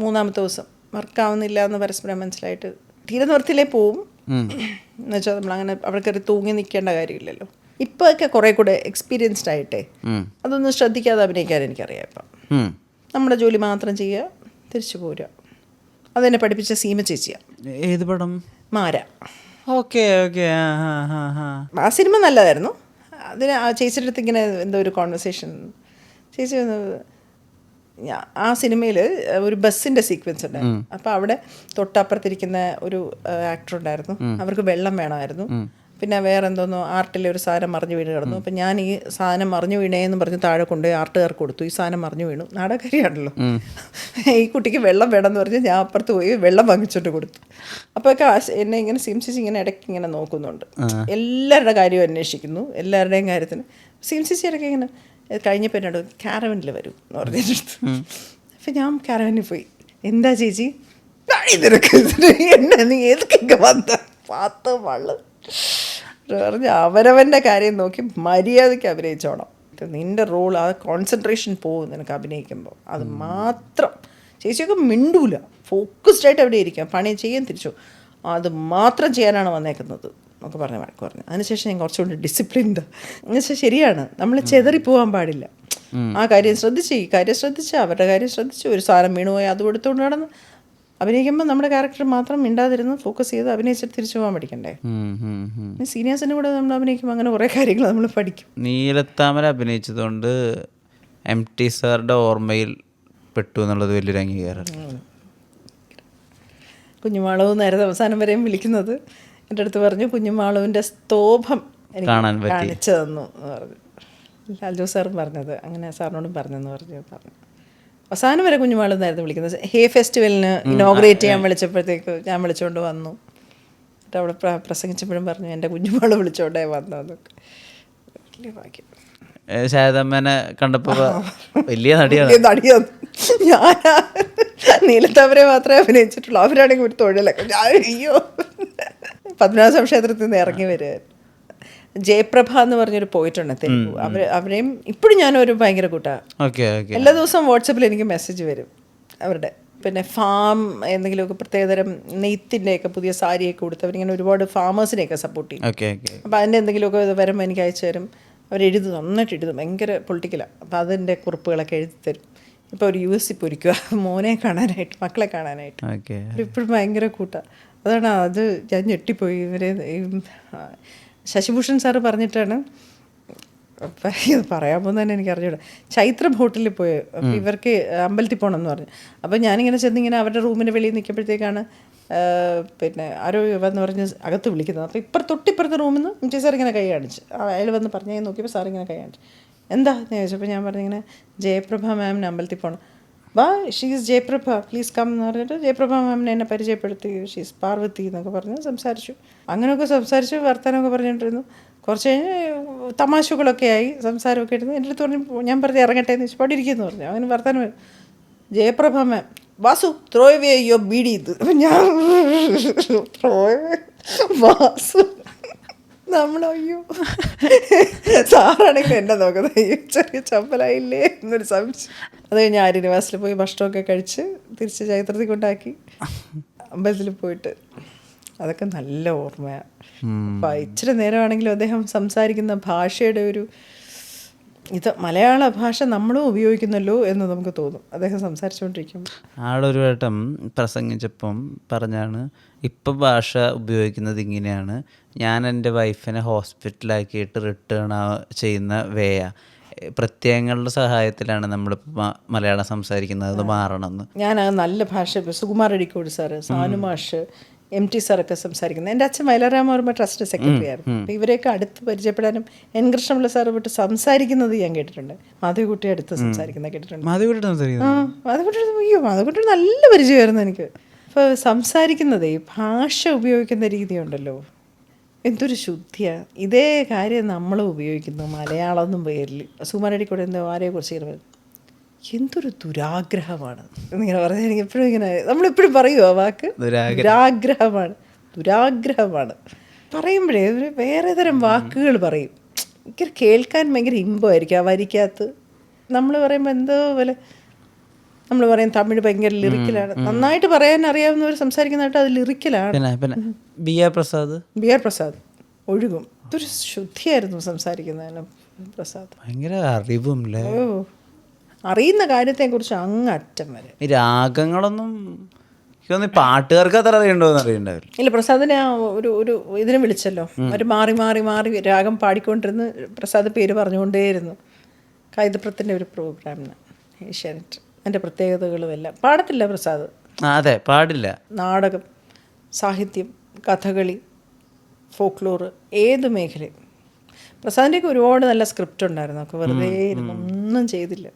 Speaker 2: 3-ാമത്തെ ദിവസം വർക്കാവുന്നില്ല എന്ന് പരസ്പരം മനസ്സിലായിട്ട് തീരെ നിർത്തിയിലേ പോവും. എന്നുവെച്ചാൽ നമ്മളങ്ങനെ അവിടെ കയറി തൂങ്ങി നിൽക്കേണ്ട കാര്യമില്ലല്ലോ. ഇപ്പോഴൊക്കെ കുറേ കൂടെ എക്സ്പീരിയൻസ്ഡ് ആയിട്ടേ അതൊന്നും ശ്രദ്ധിക്കാതെ അഭിനയിക്കാൻ എനിക്കറിയാം. ഇപ്പം നമ്മുടെ ജോലി മാത്രം ചെയ്യുക, തിരിച്ചു പോരുക. അതെന്നെ പഠിപ്പിച്ച സീമ ചേച്ചിയാണ്.
Speaker 1: ഏത് പടം?
Speaker 2: മാര.
Speaker 1: Okay okay.
Speaker 2: ആ സിനിമ നല്ലതായിരുന്നു. അതിന് ആ ചേച്ചിയുടെ അടുത്ത് ഇങ്ങനെ എന്തോ ഒരു കോൺവെർസേഷൻ, ചേച്ചി ആ സിനിമയിൽ ഒരു ബസ്സിൻ്റെ സീക്വൻസ് ഉണ്ടായിരുന്നു. അപ്പോൾ അവിടെ തൊട്ടപ്പുറത്തിരിക്കുന്ന ഒരു ആക്ടർ ഉണ്ടായിരുന്നു, അവർക്ക് വെള്ളം വേണമായിരുന്നു. പിന്നെ വേറെ എന്തോന്നോ ആർട്ടിലെ ഒരു സാധനം മറിഞ്ഞു വീണ് കിടന്നു. അപ്പം ഞാൻ ഈ സാധനം മറിഞ്ഞു വീണേന്ന് പറഞ്ഞ് താഴെ കൊണ്ടുപോയി ആർട്ടുകാർക്ക് കൊടുത്തു. ഈ സാധനം മറിഞ്ഞു വീണു, നാടകരിയാണല്ലോ. ഈ കുട്ടിക്ക് വെള്ളം വേണമെന്ന് പറഞ്ഞ് ഞാൻ അപ്പുറത്ത് പോയി വെള്ളം വാങ്ങിച്ചോണ്ട് കൊടുത്തു. അപ്പോഴൊക്കെ എന്നെ ഇങ്ങനെ സിംസിച്ച് ഇങ്ങനെ ഇടയ്ക്ക് ഇങ്ങനെ നോക്കുന്നുണ്ട്, എല്ലാവരുടെ കാര്യവും അന്വേഷിക്കുന്നു, എല്ലാവരുടെയും കാര്യത്തിന്. സിംസിച്ച് ഇടയ്ക്ക് ഇങ്ങനെ കഴിഞ്ഞപ്പോൾ എന്നോട് കാരവനിൽ വരും എന്ന് പറഞ്ഞിട്ട്. അപ്പം ഞാൻ കാരവനിൽ പോയി. എന്താ ചേച്ചി എന്നെ നീ ഏതൊക്കെ വന്ന പാത്ത് വള്ളു പറഞ്ഞ് അവരവൻ്റെ കാര്യം നോക്കി മര്യാദയ്ക്ക് അഭിനയിച്ചോണം. നിൻ്റെ റോൾ ആ കോൺസെൻട്രേഷൻ പോകും നിനക്ക് അഭിനയിക്കുമ്പോൾ, അത് മാത്രം. ചേച്ചിയൊക്കെ മിണ്ടൂല, ഫോക്കസ്ഡ് ആയിട്ട് അവിടെ ഇരിക്കാം, പണി ചെയ്യാൻ തിരിച്ചു, അത് മാത്രം ചെയ്യാനാണ് വന്നേക്കുന്നത് എന്നൊക്കെ പറഞ്ഞ വഴക്ക് പറഞ്ഞു. അതിനുശേഷം ഞാൻ കുറച്ചുകൊണ്ട് ഡിസിപ്ലിൻഡ്. എന്നുവെച്ചാൽ ശരിയാണ്, നമ്മൾ ചെതറിപ്പോകാൻ പാടില്ല. ആ കാര്യം ശ്രദ്ധിച്ച്, ഈ കാര്യം ശ്രദ്ധിച്ച്, അവരുടെ കാര്യം ശ്രദ്ധിച്ച്, ഒരു സാധനം വീണുപോയി അത് എടുത്തുകൊണ്ട് നടന്ന് അഭിനയിക്കുമ്പോൾ നമ്മുടെ ക്യാരക്ടർ മാത്രം മിണ്ടാതിരുന്ന് ഫോക്കസ് ചെയ്ത് അഭിനയിച്ചിട്ട് തിരിച്ചു പോകാൻ പഠിക്കണ്ടേ. സീനിയേഴ്സിൻ്റെ കൂടെ നമ്മൾ അഭിനയിക്കുമ്പോൾ അങ്ങനെ കുറേ കാര്യങ്ങൾ നമ്മൾ പഠിക്കും.
Speaker 1: നീലത്താമര അഭിനയിച്ചതുകൊണ്ട് MT സാറുടെ ഓർമ്മയിൽ പെട്ടു എന്നുള്ളത് വലിയൊരു അംഗീകാരം.
Speaker 2: കുഞ്ഞുമാളവ് നേരത്തെ അവസാനം വരെയും വിളിക്കുന്നത് എൻ്റെ അടുത്ത് പറഞ്ഞു, കുഞ്ഞുമാളവിൻ്റെ സ്തോഭം എനിക്ക് കാണിച്ചു തന്നു എന്ന് പറഞ്ഞു. ലാൽജോ സാറും പറഞ്ഞത് അങ്ങനെ, സാറിനോടും പറഞ്ഞെന്ന് പറഞ്ഞു. അവസാനം വരെ കുഞ്ഞുമാളവ് നേരത്തെ വിളിക്കുന്നത്. ഹേ ഫെസ്റ്റിവലിന് ഇനോഗ്രേറ്റ് ചെയ്യാൻ വിളിച്ചപ്പോഴത്തേക്ക് ഞാൻ വിളിച്ചുകൊണ്ട് വന്നു. എന്നിട്ട് അവിടെ പ്രസംഗിച്ചപ്പോഴും പറഞ്ഞു എൻ്റെ കുഞ്ഞുമാള് വിളിച്ചോണ്ടേ വന്നു. അതൊക്കെ വലിയ ഭാഗ്യം.
Speaker 1: ശാരദമ്മേനെ കണ്ടപ്പോൾ വലിയ നടിയാണ്.
Speaker 2: ഞാൻ നീലത്താമരെ മാത്രമേ അഭിനയിച്ചിട്ടുള്ളൂ. അവരാണെങ്കിൽ ഒരു തൊഴിലൊക്കെ ഞാൻ അയ്യോ പത്മനാഭ ക്ഷേത്രത്തിൽ നിന്ന് ഇറങ്ങി വരിക. ജയപ്രഭ എന്ന് പറഞ്ഞൊരു പോയിട്ടുണ്ട് തെലുഗു. അവരെയും ഇപ്പോഴും ഞാനൊരു ഭയങ്കര കൂട്ടാണ്. എല്ലാ ദിവസവും വാട്സപ്പിൽ എനിക്ക് മെസ്സേജ് വരും അവരുടെ. പിന്നെ ഫാം എന്തെങ്കിലുമൊക്കെ പ്രത്യേകതരം നെയ്ത്തിൻ്റെയൊക്കെ പുതിയ സാരിയൊക്കെ കൊടുത്ത് അവരിങ്ങനെ ഒരുപാട് ഫാമേഴ്സിനെയൊക്കെ സപ്പോർട്ട് ചെയ്യും. അപ്പോൾ അതിൻ്റെ എന്തെങ്കിലുമൊക്കെ വരുമ്പോൾ എനിക്ക് അയച്ചു തരും. അവരെഴുതും, നന്നായിട്ട് എഴുതും, ഭയങ്കര പൊളിറ്റിക്കലാണ്. അപ്പോൾ അതിൻ്റെ കുറിപ്പുകളൊക്കെ എഴുതി തരും. ഇപ്പോൾ ഒരു US പൊരിക്കുക മോനെ കാണാനായിട്ട്, മക്കളെ കാണാനായിട്ട്. ഇപ്പോഴും ഭയങ്കര കൂട്ടാണ്. അതാണ് അത് ഞാൻ ഞെട്ടിപ്പോയി. ഇവരെ ശശിഭൂഷൺ സാറ് പറഞ്ഞിട്ടാണ് ഇത് പറയാൻ പോകുന്നത് തന്നെ എനിക്ക് അറിഞ്ഞൂടാ. ചൈത്ര ഹോട്ടലിൽ പോയി. അപ്പോൾ ഇവർക്ക് അമ്പലത്തിൽ പോകണം എന്ന് പറഞ്ഞു. അപ്പോൾ ഞാനിങ്ങനെ ചെന്നിങ്ങനെ അവരുടെ റൂമിൻ്റെ വെളിയിൽ നിൽക്കുമ്പോഴത്തേക്കാണ് പിന്നെ ആരോ വന്ന് പറഞ്ഞ് അകത്ത് വിളിക്കുന്നത്. അപ്പോൾ തൊട്ടിപ്പുറത്തെ റൂമിൽ നിന്ന് MT സാർ ഇങ്ങനെ കൈ കാണിച്ച്, അയാൾ വന്ന് പറഞ്ഞു നോക്കിയപ്പോൾ സാർ ഇങ്ങനെ കൈ കാണിച്ചു. എന്താ എന്ന് ചോദിച്ചപ്പോൾ ഞാൻ പറഞ്ഞിങ്ങനെ ജയപ്രഭ മാമിന് അമ്പലത്തിൽ പോകണം. വാ, ഷീസ് ജയപ്രഭ, പ്ലീസ് കം എന്ന് പറഞ്ഞിട്ട് ജയപ്രഭ മാമിനെ എന്നെ പരിചയപ്പെടുത്തി. ഷീസ് പാർവതി എന്നൊക്കെ പറഞ്ഞ് സംസാരിച്ചു. അങ്ങനെയൊക്കെ സംസാരിച്ച് വർത്തമാനമൊക്കെ പറഞ്ഞിട്ടിരുന്നു. കുറച്ച് കഴിഞ്ഞ് തമാശകളൊക്കെ ആയി, സംസാരമൊക്കെ ഇരുന്നു. എൻ്റെ അടുത്ത് പറഞ്ഞു, ഞാൻ പറഞ്ഞു ഇറങ്ങട്ടെ എന്ന് വെച്ചാൽ ഇരിക്കുന്നു പറഞ്ഞു. അങ്ങനെ വർത്തമാനം Jayaprabha ma'am, Vasu throw away your beedi. ഇത് ഞാൻ ത്രോ അവേ വാസു, നമ്മളയ്യോ സാറാണെങ്കിൽ എന്നെ നോക്കുന്നത് അയ്യോ ചെറിയ ചമ്പലായില്ലേ എന്നൊരു സംശയം. അത് കഴിഞ്ഞ് ആര്യനിവാസിൽ പോയി ഭക്ഷണമൊക്കെ കഴിച്ച് തിരിച്ച് ചൈത്രത്തിൽ കൊണ്ടാക്കി അമ്പലത്തിൽ പോയിട്ട്. അതൊക്കെ നല്ല ഓർമ്മയാണ്. അപ്പം ഇച്ചിരി നേരമാണെങ്കിലും അദ്ദേഹം സംസാരിക്കുന്ന ഭാഷയുടെ ഒരു ഇത്, മലയാള ഭാഷ നമ്മളും ഉപയോഗിക്കുന്നല്ലോ എന്ന് നമുക്ക് തോന്നും അദ്ദേഹം സംസാരിച്ചുകൊണ്ടിരിക്കും.
Speaker 1: ആളൊരു വട്ടം പ്രസംഗിച്ചപ്പം പറഞ്ഞാണ്, ഇപ്പം ഭാഷ ഉപയോഗിക്കുന്നത് ഇങ്ങനെയാണ്, ഞാൻ എൻ്റെ വൈഫിനെ ഹോസ്പിറ്റലാക്കിയിട്ട് റിട്ടേൺ ചെയ്യുന്ന വേയ പ്രത്യയങ്ങളുടെ സഹായത്തിലാണ് നമ്മളിപ്പോൾ മലയാളം സംസാരിക്കുന്നത്, അത് മാറണമെന്ന്.
Speaker 2: ഞാൻ നല്ല ഭാഷ സുകുമാർ അഴീക്കോട് സാറ്, സാനുമാഷ്, MT സാറൊക്കെ സംസാരിക്കുന്നത്. എൻ്റെ അച്ഛൻ മൈലാരാമവർമ്മ ട്രസ്റ്റ് സെക്രട്ടറി ആയിരുന്നു. അപ്പോൾ ഇവരെയൊക്കെ അടുത്ത് പരിചയപ്പെടാനും എൻ കൃഷ്ണപിള്ള സാറ് വിട്ട് സംസാരിക്കുന്നത് ഞാൻ കേട്ടിട്ടുണ്ട്. മാധവിക്കുട്ടി അടുത്ത് സംസാരിക്കുന്നത് കേട്ടിട്ടുണ്ട്. മാധവിക്കുട്ടി നല്ല പരിചയമായിരുന്നു എനിക്ക്. അപ്പോൾ സംസാരിക്കുന്നതേ ഭാഷ ഉപയോഗിക്കുന്ന രീതിയുണ്ടല്ലോ, എന്തൊരു ശുദ്ധിയാണ്. ഇതേ കാര്യം നമ്മളും ഉപയോഗിക്കുന്നു മലയാളം എന്നും പേരിൽ. സുകുമാരടിക്കൂടെ എന്തോ ആരെക്കുറിച്ച് ഇങ്ങനെ എന്തൊരു ദുരാഗ്രഹമാണ് എന്നിങ്ങനെ പറഞ്ഞാൽ എനിക്ക് എപ്പോഴും ഇങ്ങനെ, നമ്മളിപ്പോഴും പറയുമോ ആ വാക്ക്, ദുരാഗ്രഹമാണ് പറയുമ്പോഴേ ഒരു വേറെ തരം വാക്കുകൾ പറയും. ഭയങ്കര കേൾക്കാൻ ഭയങ്കര ഇമ്പമായിരിക്കും ആ വരിക്കകത്ത്. നമ്മൾ പറയുമ്പോൾ എന്തോ പോലെ നമ്മൾ പറയും തമിഴ് ഭയങ്കര ലിറിക്കലാണ്. നന്നായിട്ട് പറയാൻ അറിയാവുന്നവർ സംസാരിക്കുന്നതായിട്ട് അത് ലിറിക്കലാണ്.
Speaker 1: BR
Speaker 2: പ്രസാദ് ഒഴുകും. ഇതൊരു ശുദ്ധിയായിരുന്നു സംസാരിക്കുന്നതിന് പ്രസാദ്.
Speaker 1: ഭയങ്കര അറിവും
Speaker 2: അറിയുന്ന കാര്യത്തെക്കുറിച്ച് അങ്ങറ്റം വരെ.
Speaker 1: ഈ രാഗങ്ങളൊന്നും പാട്ടുകാർക്ക് അത്ര അറിയണ്ടോന്ന് അറിയണ്ടാവില്ല.
Speaker 2: ഇല്ല, പ്രസാദിനെ ഒരു ഇതിനെ വിളിച്ചല്ലോ, അവർ മാറി മാറി മാറി രാഗം പാടിക്കൊണ്ടിരുന്ന് പ്രസാദ് പേര് പറഞ്ഞുകൊണ്ടേയിരുന്നു. കൈതപ്രത്തിൻ്റെ ഒരു പ്രോഗ്രാമിന് ഏഷ്യാനെറ്റ്. അതിൻ്റെ പ്രത്യേകതകളും എല്ലാം. പാടത്തില്ല പ്രസാദ്.
Speaker 1: അതെ, പാടില്ല.
Speaker 2: നാടകം, സാഹിത്യം, കഥകളി, ഫോക്ലോറ്, ഏത് മേഖലയും. പ്രസാദിൻ്റെയൊക്കെ ഒരുപാട് നല്ല സ്ക്രിപ്റ്റ് ഉണ്ടായിരുന്നു. ഒക്കെ വെറുതെ ഇരുന്ന് ഒന്നും ചെയ്തില്ല.